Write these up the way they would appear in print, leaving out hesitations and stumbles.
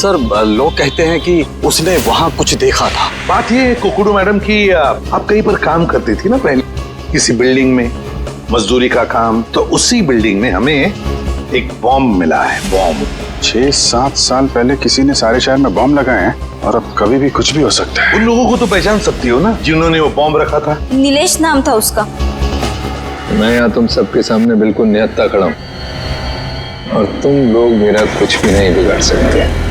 Sir लोग कहते हैं कि उसने वहाँ कुछ देखा था। बात ये कुकुडू मैडम की आप कहीं पर काम करती थी ना पहले, किसी बिल्डिंग में मजदूरी का काम, तो उसी बिल्डिंग में हमें एक बॉम्ब मिला है। बॉम्ब 6-7 साल पहले किसी ने सारे शहर में बॉम्ब लगाए हैं और अब कभी भी कुछ भी हो सकता है। उन लोगों को तो पहचान सकती हो ना जिन्होंने वो बॉम्ब रखा था? नीलेश नाम था उसका। मैं यहाँ तुम सबके सामने बिल्कुल निहत्था खड़ा हूँ और तुम लोग मेरा कुछ भी नहीं बिगाड़ सकते।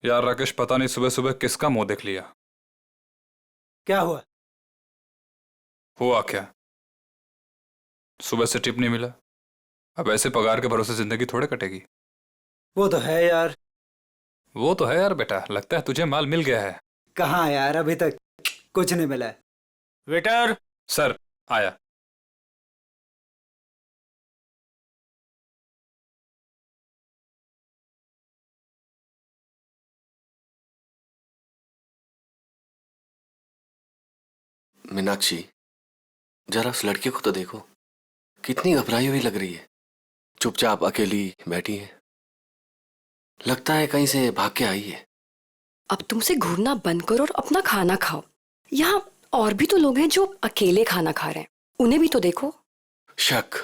यार राकेश, पता नहीं सुबह सुबह किसका मुंह देख लिया। क्या हुआ? हुआ क्या? सुबह से टिप नहीं मिला। अब ऐसे पगार के भरोसे जिंदगी थोड़े कटेगी। वो तो है यार। वो तो है यार बेटा, लगता है तुझे माल मिल गया है। कहाँ यार, अभी तक कुछ नहीं मिला है। वेटर। सर आया। मीनाक्षी, जरा उस लड़की को तो देखो, कितनी घबराई हुई लग रही है। चुपचाप अकेली बैठी है, लगता है कहीं से भाग के आई है। अब तुमसे घूरना बंद करो और अपना खाना खाओ। यहाँ और भी तो लोग हैं जो अकेले खाना खा रहे हैं, उन्हें भी तो देखो। शक,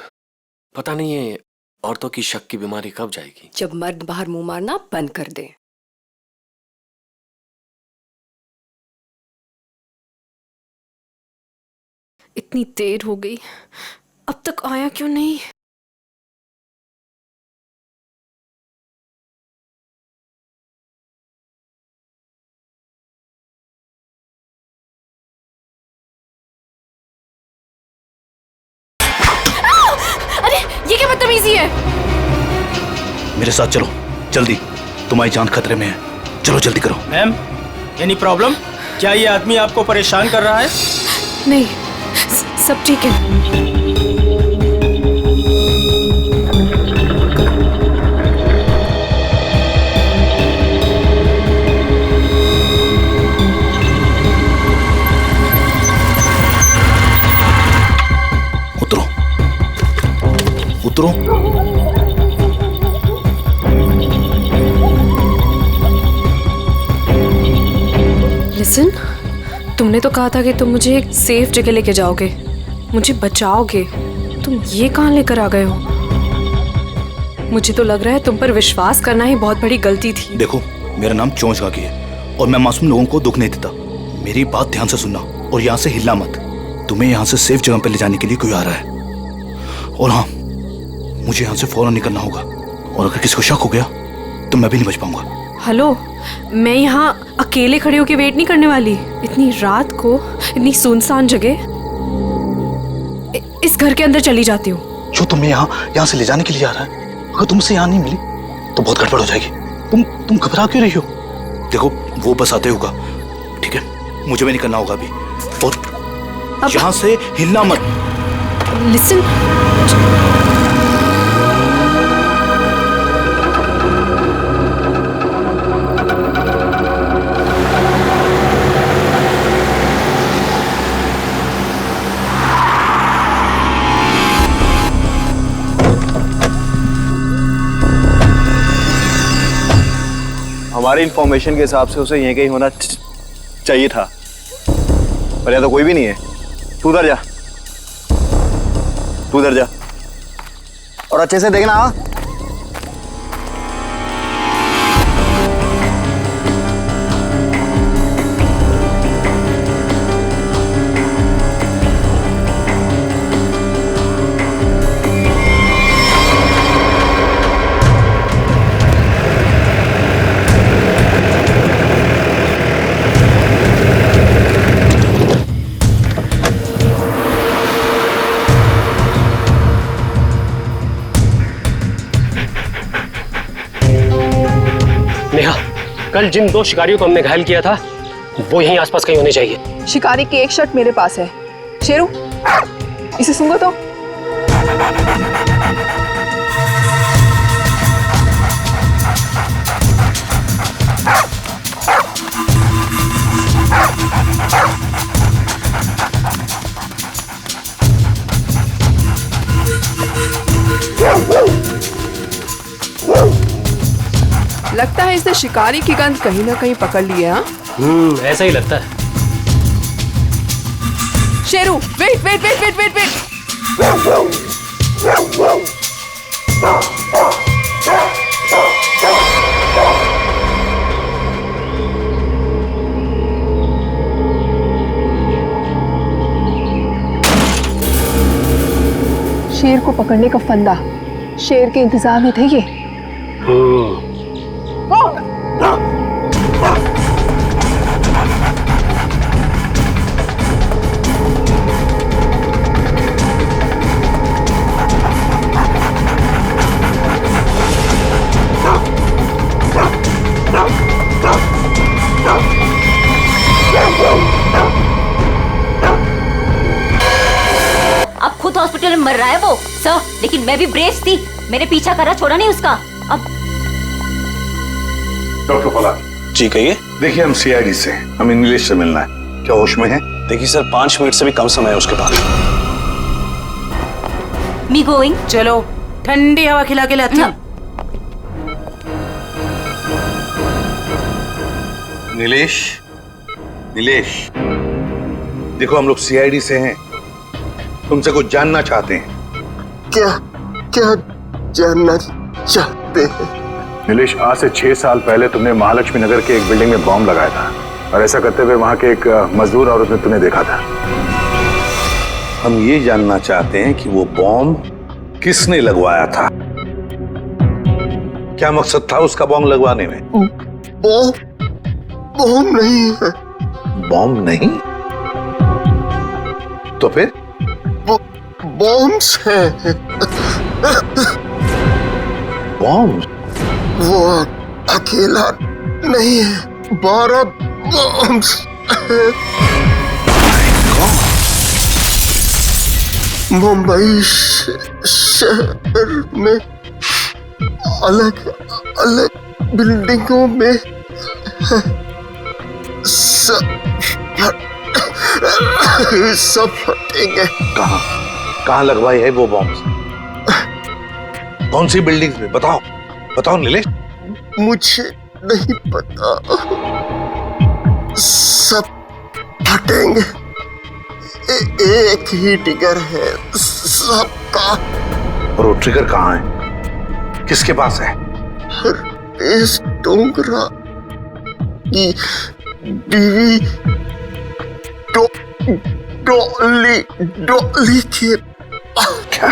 पता नहीं ये औरतों की शक की बीमारी कब जाएगी। जब मर्द बाहर मुंह मारना बंद कर दे। इतनी देर हो गई, अब तक आया क्यों नहीं? अरे ये क्या बदतमीजी है? मेरे साथ चलो जल्दी, तुम्हारी जान खतरे में है। चलो जल्दी करो। Ma'am, any problem? क्या ये आदमी आपको परेशान कर रहा है? नहीं, सब ठीक है। उतरो उतरो। लिसन, तुमने तो कहा था कि तुम मुझे एक सेफ जगह लेके जाओगे, मुझे बचाओगे। तुम ये कहाँ लेकर आ गए हो? मुझे तो लग रहा है तुम पर विश्वास करना ही बहुत बड़ी गलती थी। देखो, मेरा नाम चोंच गागी है और मैं मासूम लोगों को दुख नहीं देता। मेरी बात ध्यान से सुनना और यहाँ से हिलना मत। तुम्हें यहाँ से सेफ जगह पर ले जाने के लिए कोई आ रहा है। और हाँ, मुझे यहाँ से फौरन निकलना होगा और अगर किसी को शक हो गया तो मैं भी नहीं बच पाऊंगा। हेलो, मैं यहाँ अकेले खड़े होकर वेट नहीं करने वाली। इतनी रात को इतनी सुनसान जगह, इस घर के अंदर चली जाती हूँ। जो तुम्हें यहाँ से ले जाने के लिए आ रहा है, अगर तुमसे यहाँ नहीं मिली तो बहुत गड़बड़ हो जाएगी। तुम घबरा क्यों रही हो? देखो, वो बस आते होगा, ठीक है? मुझे भी निकलना होगा अभी और यहाँ से हिलना मत। लिसन, हमारी इंफॉर्मेशन के हिसाब से उसे यहीं कहीं होना चाहिए था, पर यहाँ तो कोई भी नहीं है। तू उधर जा, तू उधर जा और अच्छे से देखना। हाँ, कल जिन 2 शिकारियों को हमने घायल किया था वो यहीं आसपास कहीं होने चाहिए। शिकारी की एक शर्ट मेरे पास है। शेरू, इसे सूंघो तो। लगता है इसने शिकारी की गंध कहीं ना कहीं पकड़ ली है। हाँ, ऐसा ही लगता है। Sheru, wait wait wait wait wait wait. शेर को पकड़ने का फंदा, शेर के इंतजार में थे ये। अब खुद हॉस्पिटल में मर रहा है वो सर, लेकिन मैं भी ब्रेव थी, मैंने पीछा करा, छोड़ा नहीं उसका। अब डॉक्टर फला जी कहिए। देखिए हम सीआईडी से, हमें नीलेश से मिलना है, क्या होश में है? देखिए सर, 5 मिनट से भी कम समय है उसके पास। Me going. चलो ठंडी हवा खिला के लाती हूँ। नीलेश, नीलेश, देखो हम लोग सीआईडी से हैं, तुमसे कुछ जानना चाहते हैं। क्या क्या जानना चाहते हैं? नीलेश, आज से 6 साल पहले तुमने महालक्ष्मी नगर के एक बिल्डिंग में बॉम्ब लगाया था, और ऐसा करते हुए वहां के एक मजदूर औरत ने तुम्हें देखा था। हम ये जानना चाहते हैं कि वो बॉम्ब किसने लगवाया था, क्या मकसद था उसका बॉम्ब लगवाने में? बॉम्ब नहीं है। बॉम्ब नहीं तो फिर? बॉम्ब्स हैं। बॉम्ब? वो अकेला नहीं है, 12 बॉम्ब्स हैं। मुंबई शहर में अलग अलग बिल्डिंगों में सब फटेंगे। कहाँ कहाँ लगवाई है वो बॉम्ब? कौन सी बिल्डिंग में? बताओ बताओ नीलेश। मुझे नहीं पता, सब फटेंगे। एक ही ट्रिगर है सबका। और वो ट्रिगर कहाँ है, किसके पास है? इस डोंगरा की बीवी डॉली के। क्या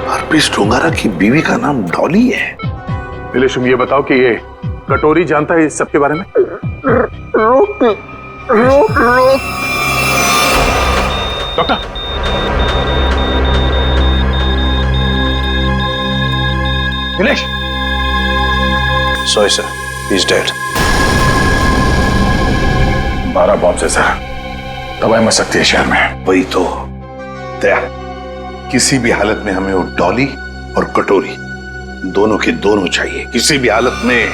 हरप्रीत डोंगरा की बीवी का नाम डॉली है? नीलेश, तुम ये बताओ कि ये कटोरी जानता है इस सब के बारे में? रोक रोक रोक। Doctor, Nilesh. Sorry sir, he is dead. 12 bomb से सर, तबाही मच सकती है शहर में। वही तो दया, किसी भी हालत में हमें वो डॉली और कटोरी दोनों के दोनों चाहिए, किसी भी हालत में।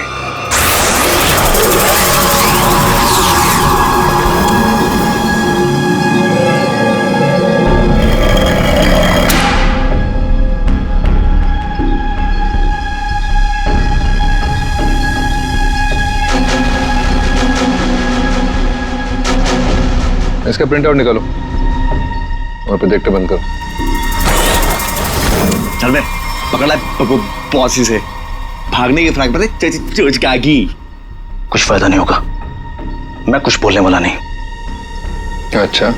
इसका प्रिंट आउट निकालो और प्रोजेक्टर बंद करो। चल बे, पकड़ा पॉसी से भागने की फ्रैक पर चोचकागी। कुछ फायदा नहीं होगा, मैं कुछ बोलने वाला नहीं। अच्छा,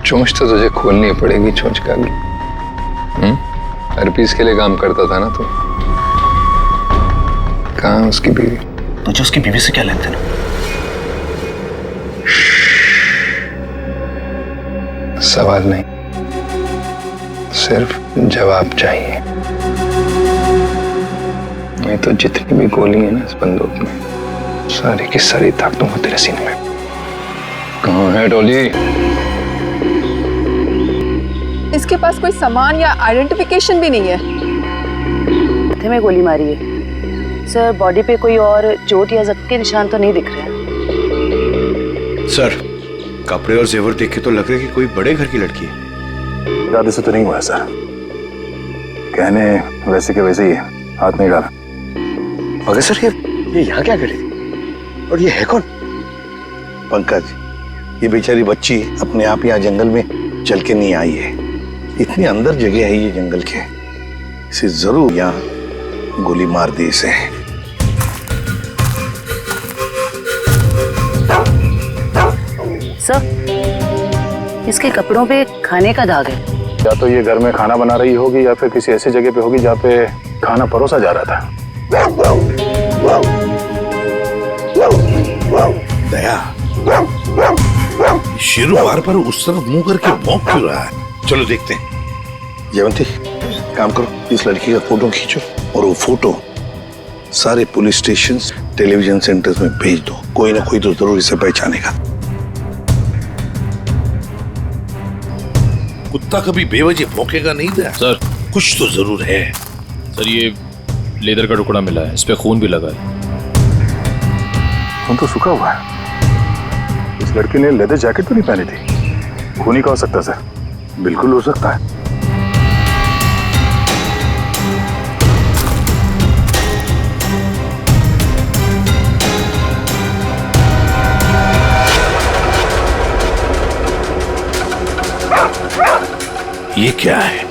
चोंच तो तुझे खोलनी पड़ेगी, चोंच का भी। हरपीस के लिए काम करता था ना तू? कहाँ उसकी बीवी? तुझे उसकी बीवी से क्या लेन देन? सवाल नहीं, सिर्फ जवाब चाहिए। नहीं तो जितनी भी गोली है ना इस बंदूक में, सारी की सारी दाग दूंगा तेरे सीने में। कहाँ है डॉली? इसके पास कोई सामान या आइडेंटिफिकेशन भी नहीं है। माथे में गोली मारी है सर, बॉडी पे कोई और चोट या जख्म के निशान तो नहीं दिख रहे हैं। सर, कपड़े और जेवर देख के तो लग रहा है कि कोई बड़े घर की लड़की है। इरादे से तो नहीं हुआ सर, कहने वैसे के वैसे ही है, हाथ नहीं डाला। मगर सर ये यहाँ क्या कर रही थी? और ये है कौन? पंकज, ये बेचारी बच्ची अपने आप यहाँ जंगल में चल के नहीं आई है। इतनी अंदर जगह है ये जंगल के, इसे जरूर यहाँ गोली मार दी इसे। सर, इसके कपड़ों पे खाने का दाग है। या तो ये घर में खाना बना रही होगी या फिर किसी ऐसी जगह पे होगी जहाँ पे खाना परोसा जा रहा था। दया, शेरू बार पर उस तरफ मुंह करके भौंक क्यों रहा है? चलो देखते हैं। जयवंती, काम करो, इस लड़की का फोटो खींचो और वो फोटो सारे पुलिस स्टेशन, टेलीविजन सेंटर्स में भेज दो। कोई ना कोई तो जरूर इसे पहचानेगा। कुत्ता कभी बेवजह भौंकेगा नहीं दया। सर, कुछ तो जरूर है। सर, ये लेदर का टुकड़ा मिला है, इस पे खून भी लगा है। खून तो सूखा हुआ है। इस लड़की ने लेदर जैकेट तो नहीं पहनी थी। खून ही का हो सकता सर, बिल्कुल हो सकता है। ये क्या है?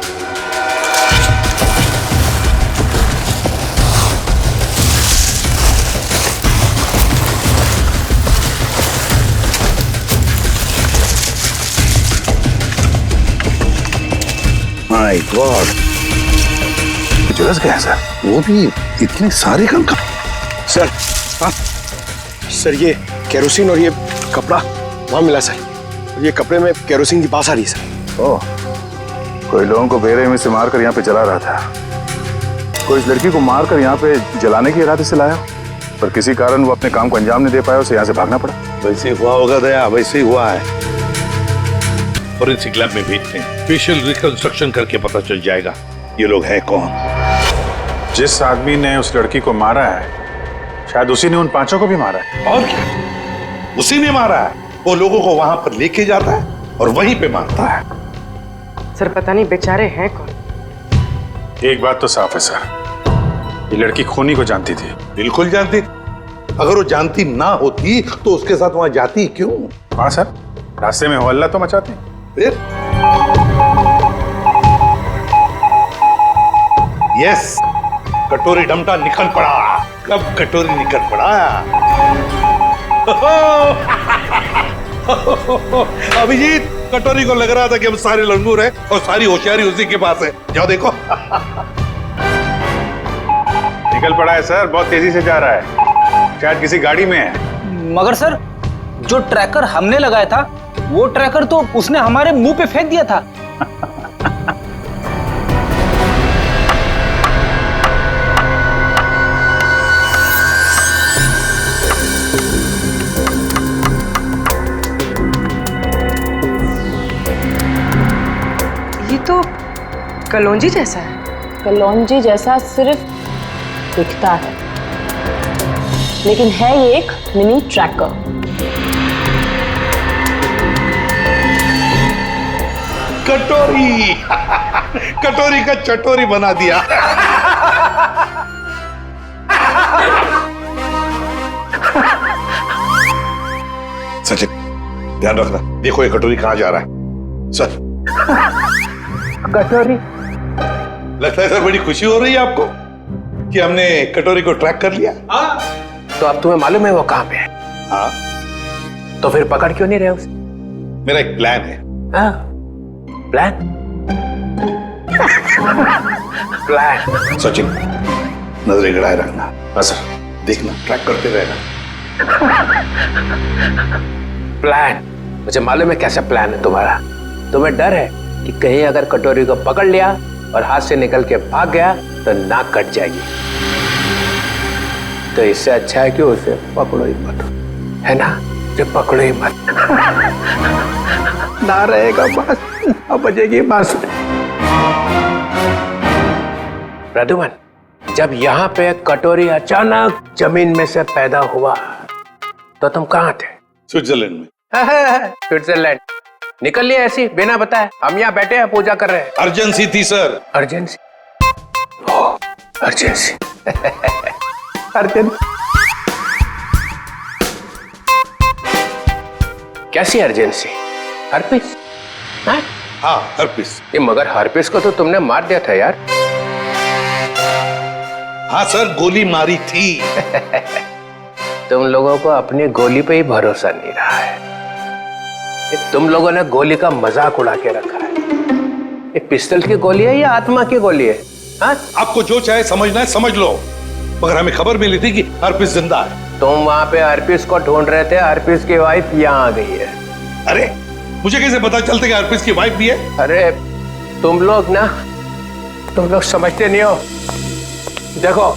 माय गॉड, झुलस गया सर। वो भी इतने सारे गन का। सर, हाँ सर, ये केरोसिन और ये कपड़ा वहां मिला सर। ये कपड़े में केरोसिन की बास आ रही है सर। ओह, कोई लोगों को बेरहमी में से मारकर यहाँ पे जला रहा था। कोई इस लड़की को मारकर यहाँ पे जलाने के इरादे से लाया, पर किसी कारण वो अपने काम को अंजाम नहीं दे पाया, उसे यहाँ से भागना पड़ा। वैसे हुआ होगा दया, वैसे ही हुआ है। फॉरेंसिक लैब में भेजते हैं, फेशियल रिकंस्ट्रक्शन करके पता चल जाएगा ये लोग है कौन। जिस आदमी ने उस लड़की को मारा है, शायद उसी ने उन पांचों को भी मारा है। और क्या, उसी ने मारा है। वो लोगों को वहां पर लेके जाता है और वहीं पे मारता है। सर, पता नहीं बेचारे हैं कौन। एक बात तो साफ है सर, ये लड़की खूनी को जानती थी। बिल्कुल जानती। अगर वो जानती ना होती तो उसके साथ वहां जाती क्यों? हाँ सर, रास्ते में हल्ला तो मचाती। फिर यस, कटोरी डमटा निकल पड़ा। कब कटोरी निकल पड़ा? अभिजीत, कटोरी को लग रहा था कि हम सारे लंगूर हैं और सारी होशियारी उसी के पास है। जाओ देखो। निकल पड़ा है सर, बहुत तेजी से जा रहा है, शायद किसी गाड़ी में है। मगर सर, जो ट्रैकर हमने लगाया था वो ट्रैकर तो उसने हमारे मुंह पे फेंक दिया था। ये तो कलौंजी जैसा है। कलौंजी जैसा सिर्फ दिखता है, लेकिन है ये एक मिनी ट्रैकर। कटोरी कटोरी का चटोरी बना दिया। सचिन, ध्यान रखना, देखो ये कटोरी कहां जा रहा है। सर, कटोरी, लगता है सर बड़ी खुशी हो रही है आपको कि हमने कटोरी को ट्रैक कर लिया। तो अब तुम्हें मालूम है वो कहाँ पे है? हाँ, तो फिर पकड़ क्यों नहीं रहे उसे? मेरा एक प्लान है। हाँ, प्लान? प्लान? सचिन, नजरें गड़ाए रखना। बस देखना, ट्रैक करते रहना। प्लान? मुझे मालूम है कैसा प्लान है तुम्हारा। तुम्हें डर है कि कहीं अगर कटोरी को पकड़ लिया और हाथ से निकल के भाग गया तो नाक कट जाएगी। तो इससे अच्छा है कि उसे पकड़ो ही मत, है ना? जो पकड़ो ही मत ना रहेगा बस, अब बजेगी बांसुरी। प्रद्युमन, जब यहाँ पे कटोरी अचानक जमीन में से पैदा हुआ तो तुम कहाँ थे? स्विट्जरलैंड में। स्विट्जरलैंड निकल लिया ऐसी बिना बताए? हम यहाँ बैठे हैं पूजा कर रहे हैं। अर्जेंसी थी सर। अर्जेंसी? अर्जेंसी अर्जेंसी कैसी अर्जेंसी? हर्पिस? हाँ हर्पिस। ये मगर हर्पिस को तो तुमने मार दिया था यार। हाँ सर, गोली मारी थी। तुम लोगों को अपनी गोली पे ही भरोसा नहीं रहा है। ये तुम लोगों ने गोली का मजाक उड़ा के रखा है। ये पिस्टल की गोली है या आत्मा की गोली है? हाँ? आपको जो चाहे समझना है समझ लो, मगर हमें खबर मिली थी कि हर्पिस जिंदा है। तुम वहां पे हर्पिस को ढूंढ रहे थे, हर्पिस की वाइफ यहाँ आ गई है। अरे मुझे कैसे पता चलता कि हर्पिस की वाइफ भी है? अरे तुम लोग समझते नहीं हो। देखो,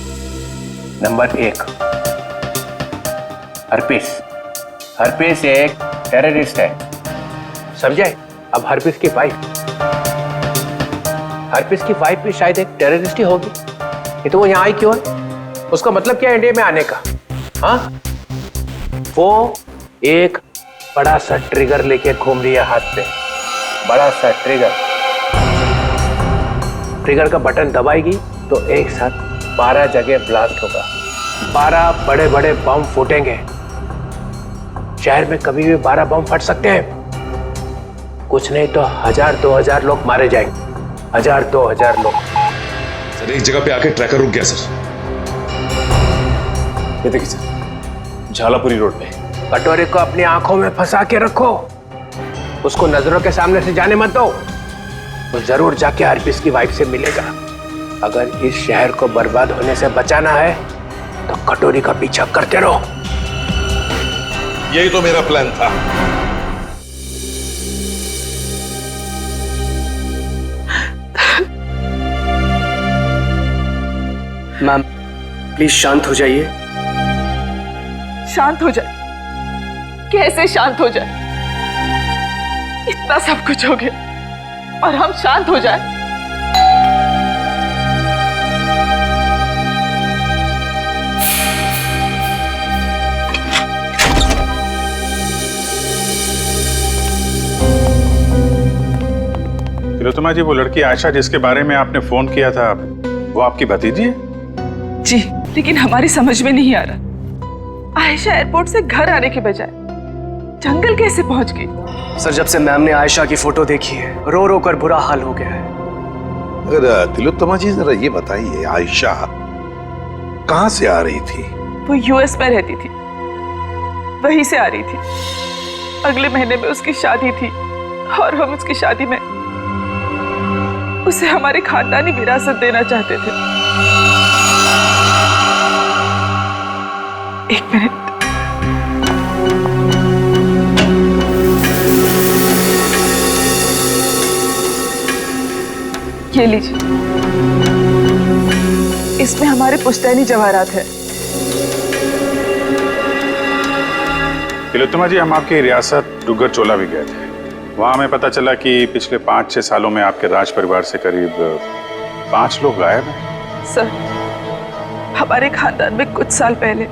नंबर 1, हर्पिस एक टेररिस्ट है, समझे? अब हर्पिस की वाइफ भी शायद एक टेररिस्ट ही होगी। ये तो वो यहाँ आई क्यों है? उसका मतलब क्या है इंडिया में आने का? हाँ, वो एक बड़ा सा ट्रिगर लेके घूम रही है हाथ पे, बड़ा सा ट्रिगर का बटन दबाएगी तो एक साथ 12 जगह ब्लास्ट होगा, 12 बड़े बड़े बम फूटेंगे। शहर में कभी भी 12 बम फट सकते हैं, कुछ नहीं तो 1000-2000 लोग मारे जाएंगे, 1000-2000 लोग। सर एक जगह पे आके ट्रैकर रुक गया सर। ये देखिए सर, झालापुरी रोड पे। कटोरे को अपनी आंखों में फंसा के रखो, उसको नजरों के सामने से जाने मत दो। वो जरूर जाके हर्पिस की वाइफ से मिलेगा। अगर इस शहर को बर्बाद होने से बचाना है तो कटोरी का पीछा करते रहो। यही तो मेरा प्लान था। मैम प्लीज शांत हो जाइए। शांत हो जाए? कैसे शांत हो जाए? इतना सब कुछ हो गया और हम शांत हो जाए? तिलोत्तमा जी, वो लड़की आयशा जिसके बारे में आपने फोन किया था, वो आपकी भतीजी है? जी, लेकिन हमारी समझ में नहीं आ रहा, आयशा एयरपोर्ट से घर आने के बजाय जंगल कैसे पहुंच गई? सर जब से मैम ने आयशा की फोटो देखी है, रो रो कर बुरा हाल हो गया है। अगर तिलोत्तमा जी जरा ये बताइए, आयशा कहाँ से आ रही थी? वो यूएस में रहती थी, वहीं से आ रही थी। अगले महीने में उसकी शादी थी और हम उसकी शादी में उसे हमारी खानदानी विरासत देना चाहते थे। एक मिनट, ये लीजिए, इसमें हमारे पुश्तैनी जवाहरात है। तिलोत्तमा जी, हम आपकी रियासत डुग्गर चोला भी गए थे। वहां हमें पता चला कि पिछले 5-6 सालों में आपके राज परिवार से करीब 5 लोग गायब हैं। सर, हमारे खानदान में कुछ साल पहले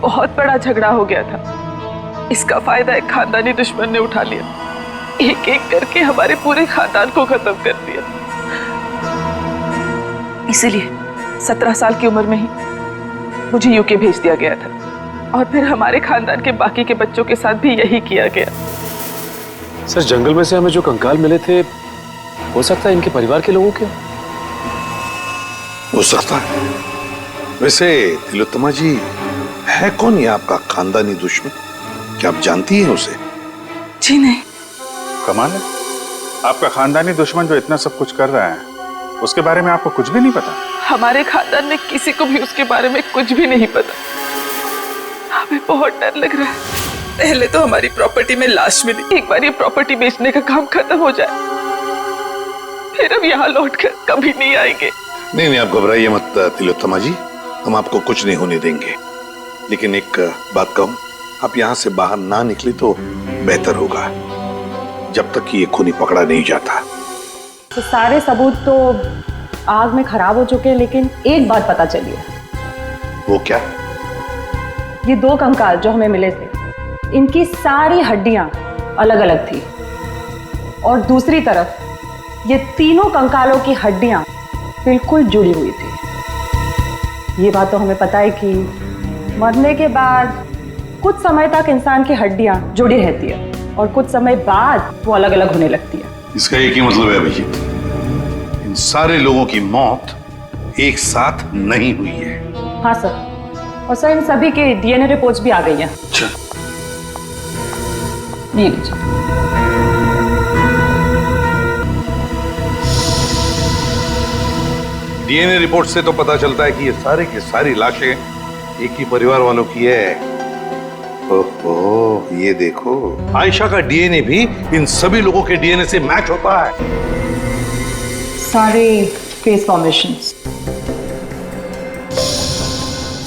बहुत बड़ा झगड़ा हो गया था। इसका फायदा एक खानदानी दुश्मन ने उठा लिया, एक एक करके हमारे पूरे खानदान को खत्म कर दिया। इसीलिए 17 साल की उम्र में ही मुझे यूके भेज दिया गया था और फिर हमारे खानदान के बाकी के बच्चों के साथ भी यही किया गया। सर जंगल में से हमें जो कंकाल मिले थे, हो सकता है इनके परिवार के लोगों के? हो सकता है। वैसे तिलोत्तमा जी, है कौन ये आपका खानदानी दुश्मन? क्या आप जानती हैं उसे? जी नहीं। कमाल है, आपका खानदानी दुश्मन जो इतना सब कुछ कर रहा है, उसके बारे में आपको कुछ भी नहीं पता? हमारे खानदान में किसी को भी उसके बारे में कुछ भी नहीं पता। हमें बहुत डर लग रहा है। पहले तो हमारी प्रॉपर्टी में लाश मिली, एक बार ये प्रॉपर्टी बेचने का काम खत्म हो जाए, फिर हम यहाँ लौटकर कभी नहीं आएंगे। नहीं, आप घबराइए मत तिलोत्तमा जी। हम आपको कुछ नहीं होने देंगे, लेकिन एक बात कहूं, आप यहाँ से बाहर ना निकले तो बेहतर होगा, जब तक कि ये खूनी पकड़ा नहीं जाता। तो सारे सबूत तो आग में खराब हो चुके हैं, लेकिन एक बात पता चली है। वो क्या? ये 2 कंकाल जो हमें मिले थे, इनकी सारी हड्डियां अलग अलग थी, और दूसरी तरफ ये तीनों कंकालों की हड्डियां बिल्कुल जुड़ी हुई थी। ये बात तो हमें पता है कि मरने के बाद कुछ समय तक इंसान की हड्डियां जुड़ी रहती है और कुछ समय बाद वो अलग अलग होने लगती है। इसका एक ही मतलब है अभिजीत, इन सारे लोगों की मौत एक साथ नहीं हुई है। हाँ सर, और सर इन सभी के डीएनए रिपोर्ट्स भी आ गई हैं। ये लीजिए। डीएनए रिपोर्ट से तो पता चलता है कि ये सारे की सारी लाशें एक ही परिवार वालों की है। ओहो, ये देखो, आयशा का डीएनए भी इन सभी लोगों के डीएनए से मैच होता है। सारे फेस फॉर्मेशंस।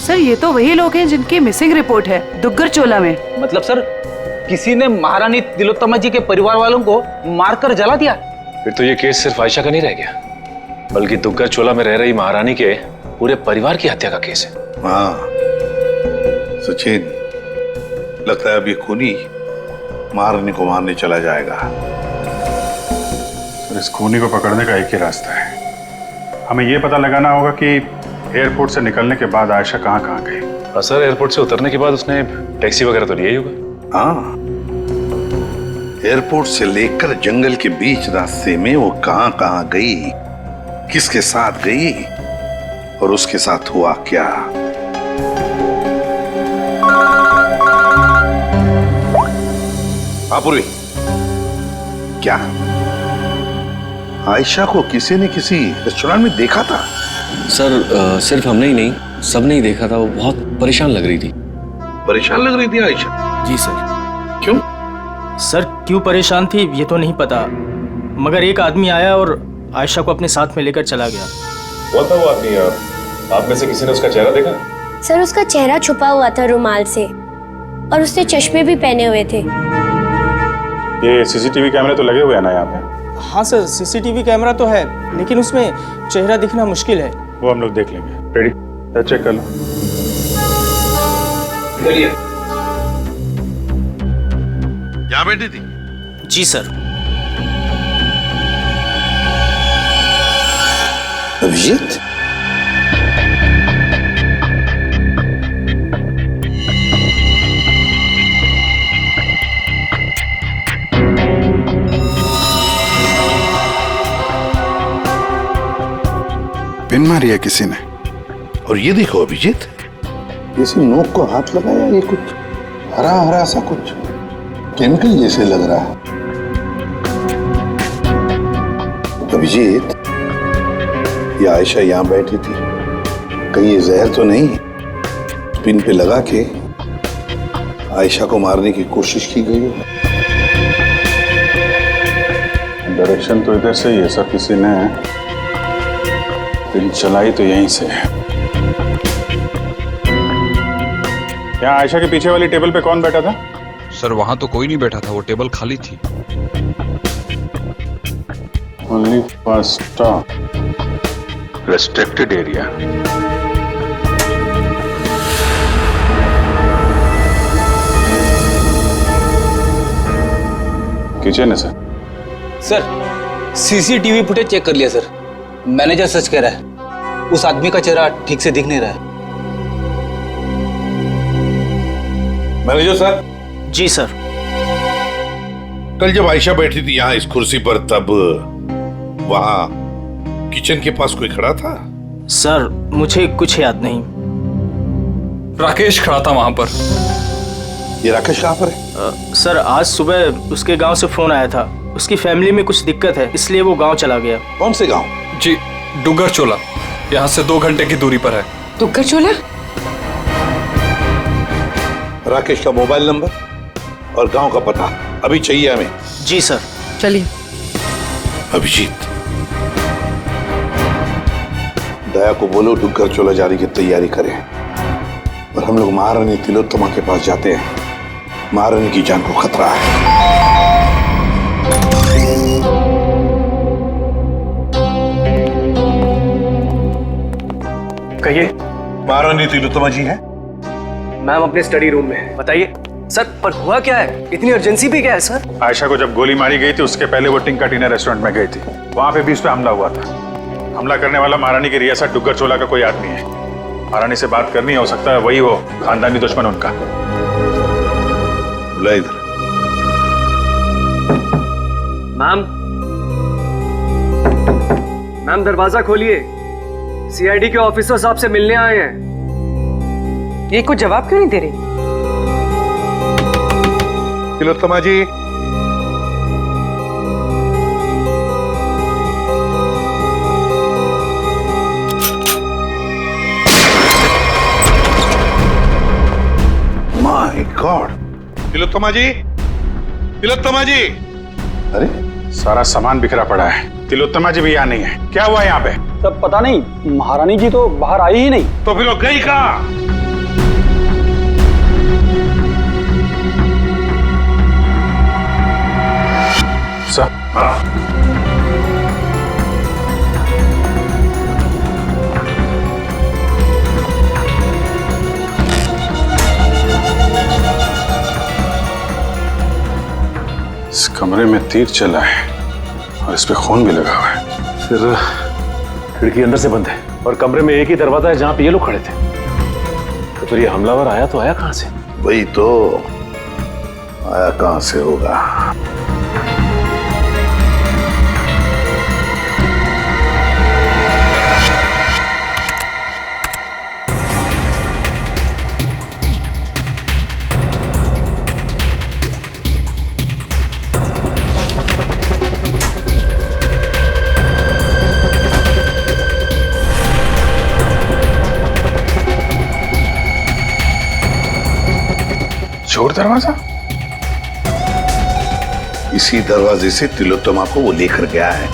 सर ये तो वही लोग हैं जिनकी मिसिंग रिपोर्ट है दुग्गर चोला में। मतलब सर किसी ने महारानी तिलोत्तमा जी के परिवार वालों को मारकर जला दिया? फिर तो ये केस सिर्फ आयशा का नहीं रह गया, बल्कि दुग्गर चोला में रह रही महारानी के पूरे परिवार की हत्या का केस है। हाँ सचिन, लगता है अब ये खूनी महारानी को मारने चला जाएगा। सर इस खूनी को पकड़ने का एक ही रास्ता है, हमें ये पता लगाना होगा कि एयरपोर्ट से निकलने के बाद आयशा कहाँ गई। सर एयरपोर्ट से उतरने के बाद उसने टैक्सी वगैरह तो लिया ही होगा। हाँ, एयरपोर्ट से लेकर जंगल के बीच रास्ते में वो कहाँ गई, किसके साथ गई और उसके साथ हुआ क्या। पूरी क्या आयशा को किसी ने किसी रेस्टोरेंट में देखा था? सर सिर्फ हमने ही नहीं, सबने ही देखा था। वो बहुत परेशान लग रही थी। परेशान लग रही थी आयशा? जी सर। क्यों? सर क्यों परेशान थी ये तो नहीं पता, मगर एक आदमी आया और आयशा को अपने साथ में लेकर चला गया। कौन था वो आदमी? आप में से किसी ने उसका चेहरा देखा? सर उसका चेहरा छुपा हुआ था रुमाल से, और उसने चश्मे भी पहने हुए थे। ये सीसीटीवी कैमरे तो लगे हुए हैं ना यहाँ पे? हाँ सर सीसीटीवी कैमरा तो है, लेकिन उसमें चेहरा दिखना मुश्किल है। वो हम लोग देख लेंगे। रेडी? चेक कर लो। चलिए। यहाँ बैठी थी? जी सर। अभिजीत? पिन मारी है किसी ने। और ये देखो अभिजीत, किसी नोक को हाथ लगाया, ये कुछ हरा हरा सा कुछ केमिकल जैसे लग रहा है। अभिजीत, ये आयशा यहाँ बैठी थी, कहीं ये जहर तो नहीं पिन पे लगा के आयशा को मारने की कोशिश की गई है? डायरेक्शन तो इधर से ही है सर, किसी ने पिन चलाई तो यहीं से है। यहाँ आयशा के पीछे वाली टेबल पे कौन बैठा था? सर वहां तो कोई नहीं बैठा था, वो टेबल खाली थी। Only first stop restricted area. Kitchen है sir. Sir CCTV footage check कर लिया सर, मैनेजर सच कह रहा है, उस आदमी का चेहरा ठीक से दिख नहीं रहा है। Manager sir. जी सर। कल जब आयशा बैठी थी यहाँ इस कुर्सी पर, तब वहां किचन के पास कोई खड़ा था? सर मुझे कुछ याद नहीं। राकेश खड़ा था वहां पर। ये राकेश कहाँ पर है? सर आज सुबह उसके गांव से फोन आया था, उसकी फैमिली में कुछ दिक्कत है, इसलिए वो गांव चला गया। कौन से गांव? जी डुग्गर चोला, यहाँ से 2 घंटे की दूरी पर है। दुग्गर चोला? राकेश का मोबाइल नंबर और गांव का पता अभी चाहिए हमें। जी सर। चलिए। अभिजीत, दया को बोलो डुग्गर चोला जारी की तैयारी करें और हम लोग महारानी तिलोत्तमा के पास जाते हैं। महारानी की जान को खतरा है। कहिए। महारानी तिलोत्तमा जी हैं? मैम अपने स्टडी रूम में है, बताइए। सर पर हुआ क्या है, इतनी अर्जेंसी भी क्या है सर? आयशा को जब गोली मारी गई थी उसके पहले वो टिंका टीना रेस्टोरेंट में गई थी, वहां पे भी उस पर हमला हुआ था। हमला करने वाला महारानी की रियासत डुग्गर चोला का कोई आदमी है। महारानी से बात करनी हो सकता है वही हो खानदानी दुश्मन उनका। बुला इधर। मैम दरवाजा खोलिए, सीआईडी के ऑफिसर साहब से मिलने आए हैं। ये कुछ जवाब क्यों नहीं दे रही? तिलोत्तमा जी, माय गॉड। तिलोत्तमा जी, तिलोत्तमा जी। अरे सारा सामान बिखरा पड़ा है, तिलोत्तमा जी भी यहाँ नहीं है। क्या हुआ यहाँ पे? सब पता नहीं, महारानी जी तो बाहर आई ही नहीं। तो फिर वो गई कहाँ? सर, इस कमरे में तीर चला है और इस पे खून भी लगा हुआ है। फिर खिड़की अंदर से बंद है और कमरे में एक ही दरवाजा है जहां पे ये लोग खड़े थे। तो फिर ये हमलावर आया तो आया कहां से? वही तो, आया कहां से होगा? चोर दरवाजा? इसी दरवाजे से तिलोत्तमा को वो लेकर गया है।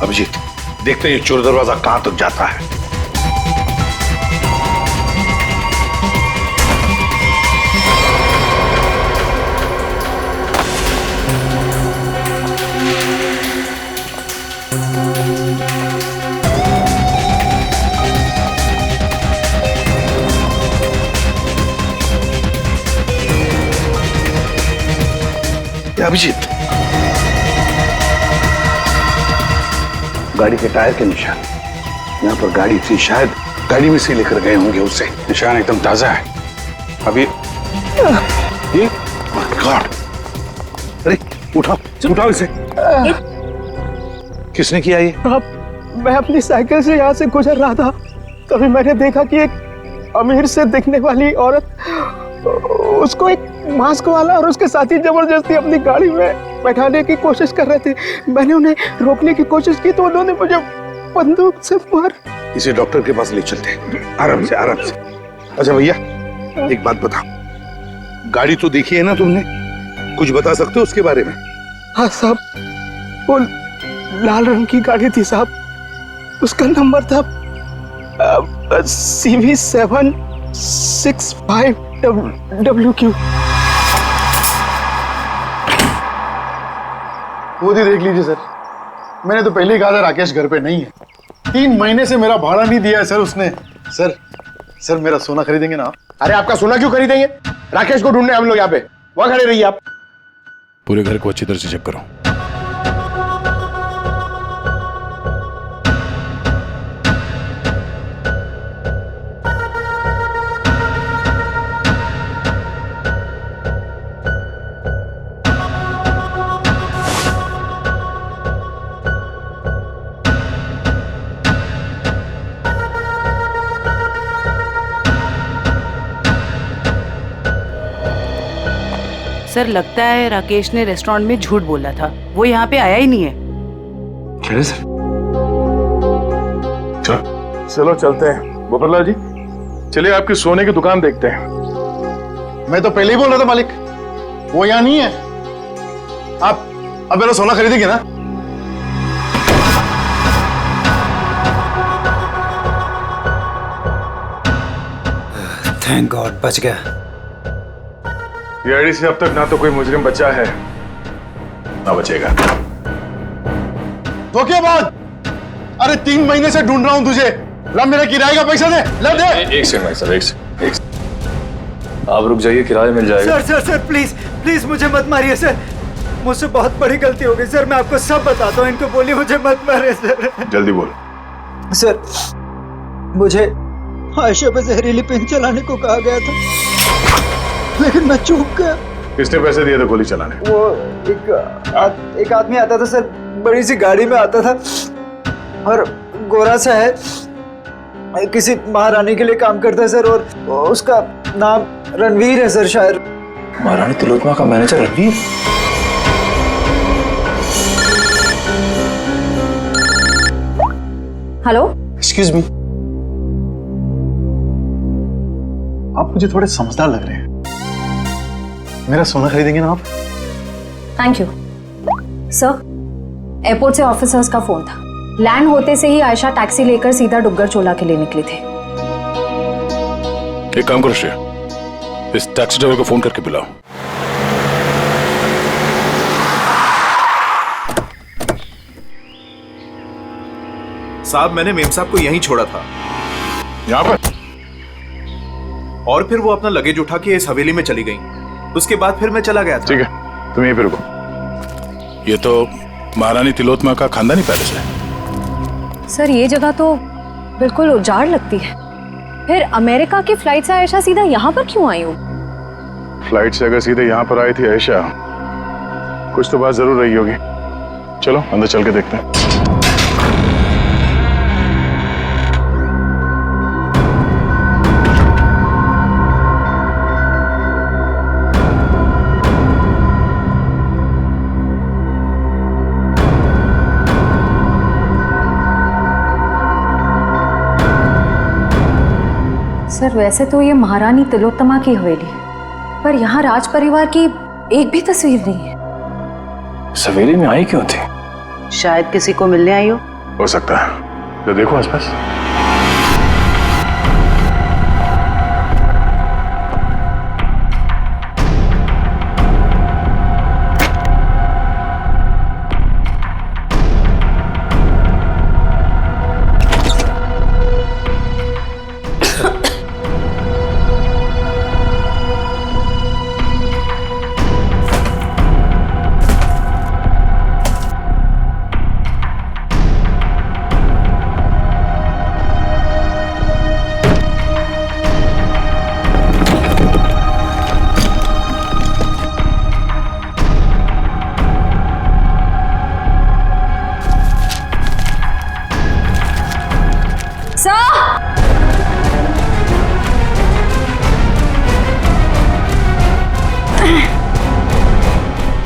अभिजीत, देखते हैं ये चोर दरवाजा कहां तक जाता है। अभिजीत, गाड़ी के टायर के निशान यहाँ पर गाड़ी थी, शायद गाड़ी में से लेकर गए होंगे उसे। निशान एकदम ताजा है। अभी ये गॉड, अरे उठाओ उठाओ इसे। किसने किया ये? मैं अपनी साइकिल से यहाँ से गुजर रहा था, तभी मैंने देखा कि एक अमीर से दिखने वाली औरत, उसको एक मास्क वाला और उसके साथी जबरदस्ती अपनी गाड़ी में बैठाने की कोशिश कर रहे थे। मैंने उन्हें रोकने की कोशिश की तो उन्होंने मुझे बंदूक से मार। इसे डॉक्टर के पास ले चलते हैं, आराम से आराम से। अच्छा भैया, एक बात बताओ, गाड़ी तो देखी है ना तुमने, कुछ बता सकते हो उसके बारे में? हाँ साहब, वो लाल रंग की गाड़ी थी साहब, उसका नंबर था CV765WQ। खुद ही देख लीजिए सर, मैंने तो पहले ही कहा था राकेश घर पे नहीं है। 3 महीने से मेरा भाड़ा नहीं दिया है सर उसने। सर मेरा सोना खरीदेंगे ना? अरे आपका सोना क्यों खरीदेंगे? राकेश को ढूंढने हम लोग यहाँ पे, वहां खड़े रहिए आप। पूरे घर को अच्छी तरह से चेक करो। सर लगता है राकेश ने रेस्टोरेंट में झूठ बोला था, वो यहाँ पे आया ही नहीं है। चले सर, चलो चलते हैं। गोपाललाल जी चलिए आपकी सोने की दुकान देखते हैं। मैं तो पहले ही बोल रहा था मालिक, वो यहाँ नहीं है। आप अब मेरा सोना खरीदेंगे ना? थैंक गॉड, बच गया। ये आईडी से अब तक ना तो कोई मुजरिम बचा है ना बचेगा। धोखेबाज! अरे 3 महीने से ढूंढ रहा हूं तुझे। ला मेरे किराए का पैसा दे, ला दे। एक सेकंड भाई साहब, एक सेकंड। आप रुक जाइए, किराया मिल जाएगा। सर प्लीज प्लीज मुझे मत मारिए सर, मुझसे बहुत बड़ी गलती हो गई सर। मैं आपको सब बताता हूँ, इनको बोलिए मुझे मत मारे सर। जल्दी बोल। सर मुझे आयशा पे जहरीली पेन चलाने को कहा गया था, लेकिन मैं चूक गया। किसने पैसे दिए थे गोली चलाने? वो एक आदमी आता था सर, बड़ी सी गाड़ी में आता था और गोरा सा है, किसी महारानी के लिए काम करता है सर, और उसका नाम रणवीर है सर शायद। महारानी तिलोत्तमा का manager Ranveer? Hello, excuse me, आप मुझे थोड़े समझदार लग रहे हैं। मेरा सोना खरीदेंगे ना आप? Thank you sir. एयरपोर्ट से ऑफिसर्स का फोन था। लैंड होते से ही आयशा टैक्सी लेकर सीधा डुग्गर चोला के लिए निकली थी। एक काम करो श्रेया, इस टैक्सी ड्राइवर को फोन करके बुलाओ। साहब, मैंने मेम साहब को यहीं छोड़ा था। यहाँ पर? और फिर वो अपना लगेज उठा के इस हवेली में चली गई। उसके बाद फिर मैं चला गया था। ठीक है, तुम यहीं पे रुको। ये तो महारानी तिलोत्तमा का खानदानी पैलेस है। सर ये जगह तो बिल्कुल उजाड़ लगती है। फिर अमेरिका की फ्लाइट से आयशा सीधा यहाँ पर क्यों आई हूँ? फ्लाइट से अगर सीधे यहाँ पर आई थी आयशा, कुछ तो बात जरूर रही होगी। चलो अंदर चल के देखते हैं। सर वैसे तो ये महारानी तिलोत्तमा की हवेली, पर यहाँ राज परिवार की एक भी तस्वीर नहीं है। इस हवेली में आई क्यों थी? शायद किसी को मिलने आई हो सकता है। तो देखो आसपास।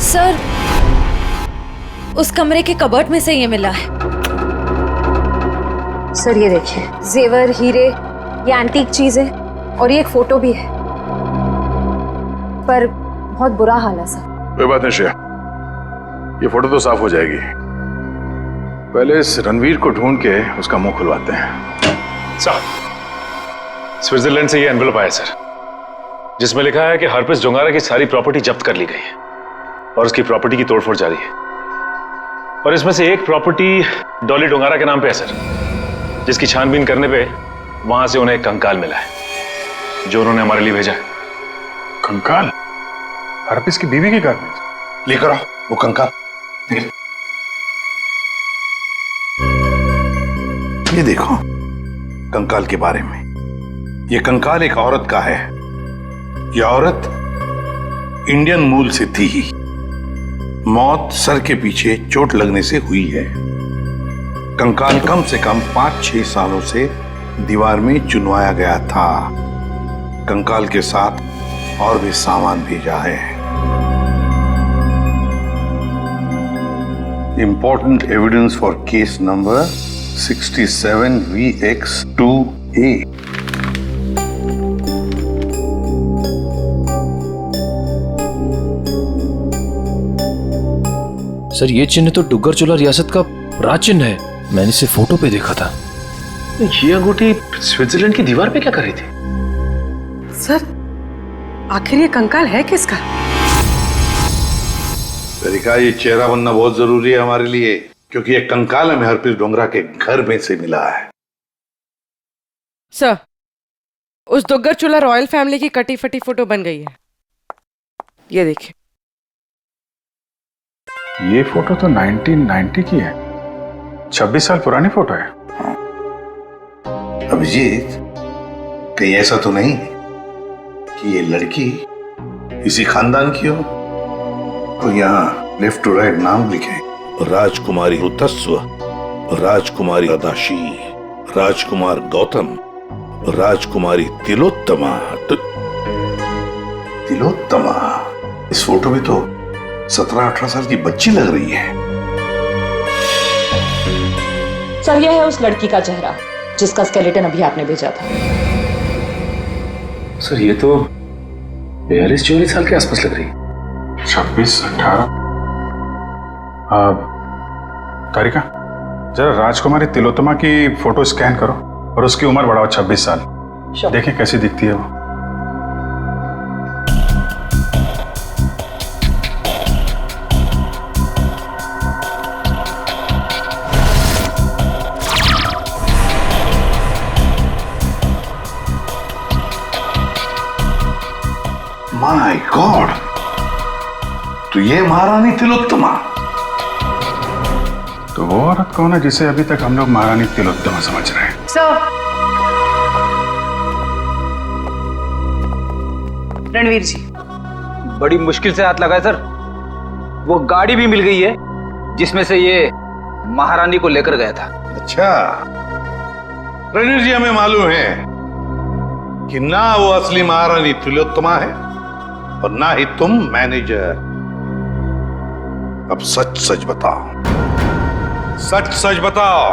सर, उस कमरे के कबर्ड में से ये मिला है। सर ये देखिए, जेवर, हीरे, ये एंटीक चीज है और ये एक फोटो भी है, पर बहुत बुरा हाल है सर। कोई बात नहीं श्रेया, ये फोटो तो साफ हो जाएगी। पहले इस रणवीर को ढूंढ के उसका मुंह खुलवाते हैं। सर, स्विट्जरलैंड से ये एनवेलप आया सर, जिसमें लिखा है कि हरप्रिस जोंगारा की सारी प्रॉपर्टी जब्त कर ली गई है और उसकी प्रॉपर्टी की तोड़फोड़ जारी है। और इसमें से एक प्रॉपर्टी डॉली डोंगारा के नाम पे है सर, जिसकी छानबीन करने पे वहां से उन्हें एक कंकाल मिला है जो उन्होंने हमारे लिए भेजा है। कंकाल? हरप्रिस की बीवी के घर में? लेकर आओ वो कंकाल। ये देखो कंकाल के बारे में। ये कंकाल एक औरत का है। ये औरत इंडियन मूल से थी ही। मौत सर के पीछे चोट लगने से हुई है। कंकाल कम से कम 5-6 सालों से दीवार में चुनवाया गया था। कंकाल के साथ और भी सामान भेजा है। Important evidence for case number 67VX2A। Sir ये चिन्ह तो डुग्गर चोला रियासत का राज चिन्ह है, मैंने इसे फोटो पे देखा था। ये अंगूठी स्विट्जरलैंड की दीवार पे क्या कर रही थी? सर आखिर ये कंकाल है किसका? तरीका ये चेहरा बनना बहुत जरूरी है हमारे लिए, क्योंकि ये कंकाल हमें हरप्रीत डोंगरा के घर में से मिला है। सर उस डुग्गर चोला रॉयल फैमिली की कटी फटी फोटो बन गई है, ये देखिए। ये फोटो तो 1990 की है, 26 साल पुरानी फोटो है। अभिजीत, कहीं ऐसा तो नहीं कि ये लड़की इसी खानदान की हो? तो यहाँ लेफ्ट टू राइट नाम लिखे, राजकुमारी ऋतस्व, राजकुमारी अदाशी, राजकुमार गौतम, राजकुमारी तिलोत्तमा। तिलोत्तमा, इस फोटो में तो 17-18 साल की बच्ची लग रही है। सर यह है उस लड़की का चेहरा जिसका स्केलेटन अभी आपने भेजा था। सर ये तो 42-44 साल के आसपास लग रही है। 26-18। तारिका, जरा राजकुमारी तिलोत्तमा की फोटो स्कैन करो और उसकी उम्र बढ़ाओ 26 साल। देखें कैसी दिखती है वो। माय गॉड, तो ये महारानी तिलोत्तमा। तो वो औरत कौन है जिसे अभी तक हम लोग महारानी तिलोत्तमा समझ रहे हैं? सर रणवीर जी, बड़ी मुश्किल से हाथ लगाए सर। वो गाड़ी भी मिल गई है जिसमें से ये महारानी को लेकर गया था। अच्छा, रणवीर जी, हमें मालूम है कि ना वो असली महारानी तिलोत्तमा है और ना ही तुम मैनेजर। अब सच सच बताओ, सच सच बताओ,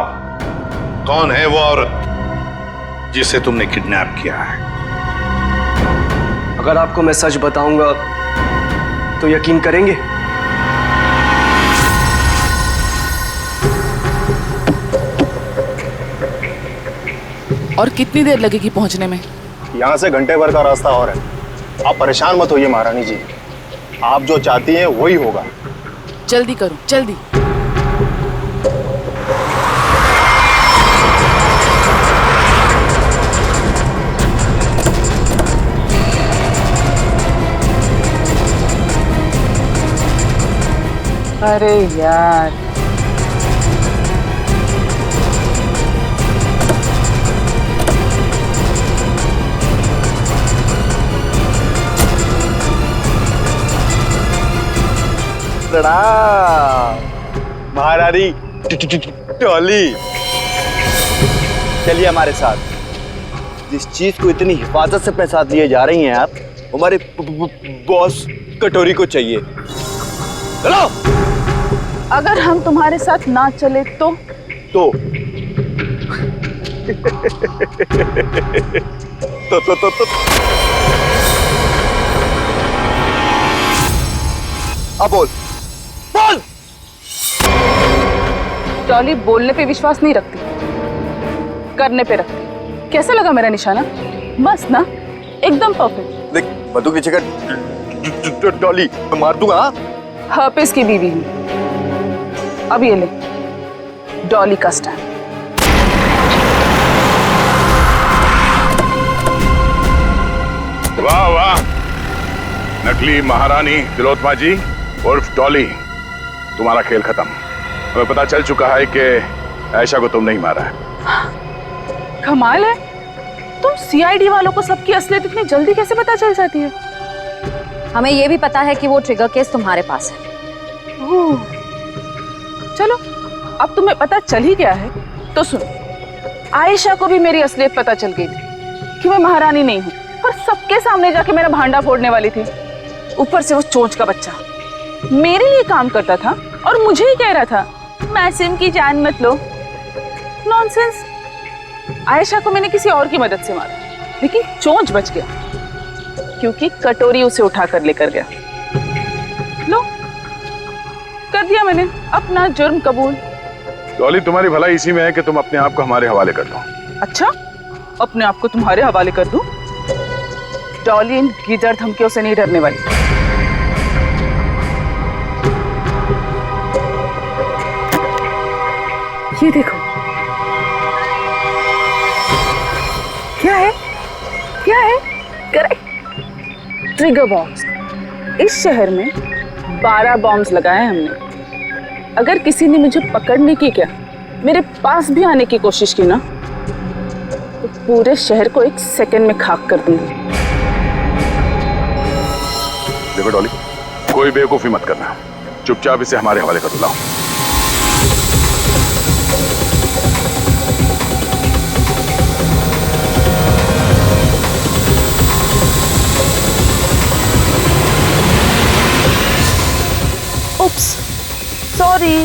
कौन है वो औरत जिसे तुमने किडनैप किया है? अगर आपको मैं सच बताऊंगा तो यकीन करेंगे? और कितनी देर लगेगी पहुंचने में? यहाँ से घंटे भर का रास्ता और है। आप परेशान मत होइए महारानी जी, आप जो चाहती हैं वही होगा। जल्दी करो, जल्दी। अरे यार, महारानी टॉली, चलिए हमारे साथ। जिस चीज को इतनी हिफाजत से अपने साथ लिए जा रही हैं आप, हमारे बॉस कटोरी को चाहिए। चलो। अगर हम तुम्हारे साथ ना चले तो अब बोल। टॉली बोलने पे विश्वास नहीं रखती, करने पे रखती। कैसा लगा मेरा निशाना? बस ना, एकदम परफेक्ट। देख मधु की जगह टॉली मार दूंगा। हर्पिस की बीवी हूँ। अब ये ले डॉली का स्टैंड। वाह वाह, नकली महारानी तिलोत्तमा जी उर्फ डॉली, तुम्हारा खेल खत्म। हमें पता चल चुका है कि आयशा को तुम नहीं मारा है। कमाल है, तुम सीआईडी वालों को सबकी असलियत इतनी जल्दी कैसे पता चल जाती है? हमें ये भी पता है कि वो ट्रिगर केस तुम्हारे पास है। चलो, अब तुम्हें पता चल ही गया है तो सुनो। आयशा को भी मेरी असलियत पता चल गई थी कि मैं महारानी नहीं हूँ, पर सबके सामने जाके मेरा भांडा फोड़ने वाली थी। ऊपर से वो चोंच का बच्चा मेरे लिए काम करता था और मुझे ही कह रहा था मासूम की जान मत लो। नॉनसेंस। आयशा को मैंने किसी और की मदद से मारा, लेकिन चोंच बच गया क्योंकि कटोरी उसे उठाकर लेकर गया। लो, कर दिया मैंने, अपना जुर्म कबूल। डॉली, तुम्हारी भलाई इसी में है कि तुम अपने आप को हमारे हवाले कर दो। अच्छा, अपने आप को तुम्हारे हवाले कर दूं? डॉली इन गीदड़ धमकियों से नहीं डरने वाली। ये देखो, क्या है? क्या है? Correct, trigger bombs. इस शहर में 12 बॉम्ब्स लगाए हमने। अगर किसी ने मुझे पकड़ने की, क्या मेरे पास भी आने की कोशिश की ना, तो पूरे शहर को 1 सेकंड में खाक कर दूंगी। देखो डॉली, कोई बेवकूफी मत करना, चुपचाप इसे हमारे हवाले कर दो। लाओ। Oops, sorry.